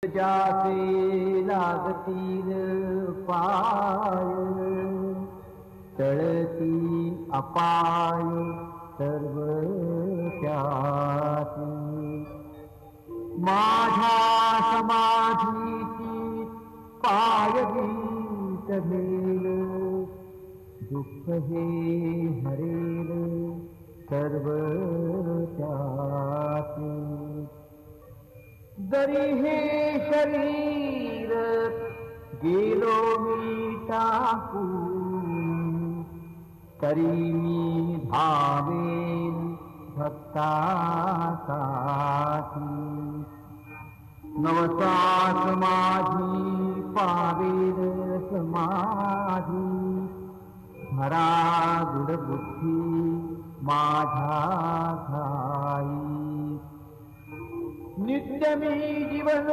जासे लागतील पाय टळती अपाय सर्व त्यासी माझ्या समाधीची पायगीत घेल दुःख हे हरेल सर्व त्यासी जरी हे शरीर गेलो मी टाकून तरी मी धावेन भक्तासाठी नवसात माझी पावेल समाधी धरा गुडबुद्धी माझ्या घाई नित्य मी जीवन